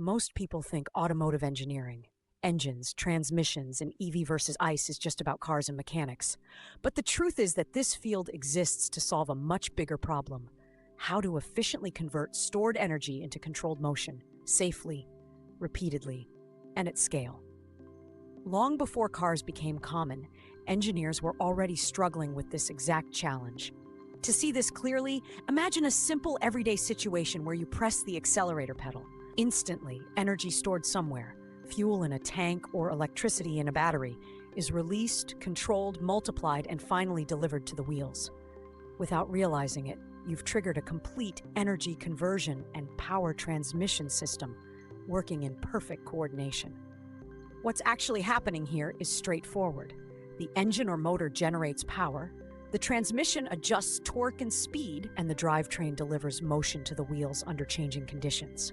Most people think automotive engineering, engines, transmissions, and EV versus ICE is just about cars and mechanics. But the truth is that this field exists to solve a much bigger problem: how to efficiently convert stored energy into controlled motion, safely, repeatedly, and at scale. Long before cars became common, engineers were already struggling with this exact challenge. To see this clearly, imagine a simple everyday situation where you press the accelerator pedal. Instantly, energy stored somewhere, fuel in a tank or electricity in a battery, is released, controlled, multiplied, and finally delivered to the wheels. Without realizing it, you've triggered a complete energy conversion and power transmission system, working in perfect coordination. What's actually happening here is straightforward. The engine or motor generates power, the transmission adjusts torque and speed, and the drivetrain delivers motion to the wheels under changing conditions.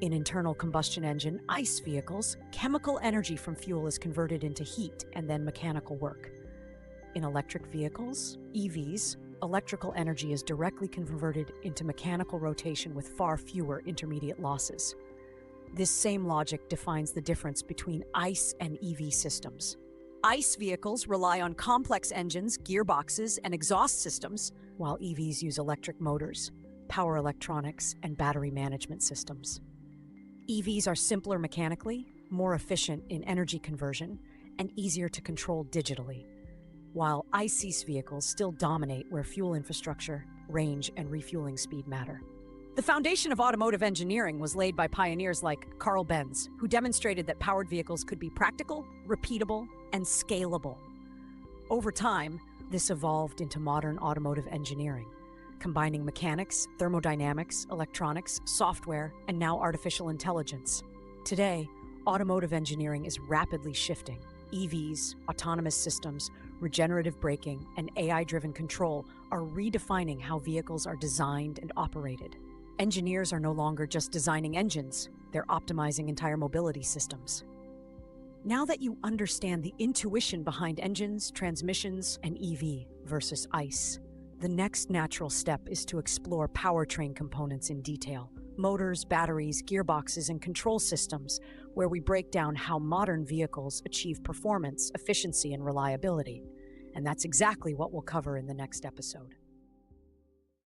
In internal combustion engine, ICE vehicles, chemical energy from fuel is converted into heat and then mechanical work. In electric vehicles, EVs, electrical energy is directly converted into mechanical rotation with far fewer intermediate losses. This same logic defines the difference between ICE and EV systems. ICE vehicles rely on complex engines, gearboxes, and exhaust systems, while EVs use electric motors, power electronics, and battery management systems. EVs are simpler mechanically, more efficient in energy conversion, and easier to control digitally, while ICE vehicles still dominate where fuel infrastructure, range, and refueling speed matter. The foundation of automotive engineering was laid by pioneers like Carl Benz, who demonstrated that powered vehicles could be practical, repeatable, and scalable. Over time, this evolved into modern automotive engineering, combining mechanics, thermodynamics, electronics, software, and now artificial intelligence. Today, automotive engineering is rapidly shifting. EVs, autonomous systems, regenerative braking, and AI-driven control are redefining how vehicles are designed and operated. Engineers are no longer just designing engines, they're optimizing entire mobility systems. Now that you understand the intuition behind engines, transmissions, and EV versus ICE, the next natural step is to explore powertrain components in detail: motors, batteries, gearboxes, and control systems, where we break down how modern vehicles achieve performance, efficiency, and reliability. And that's exactly what we'll cover in the next episode.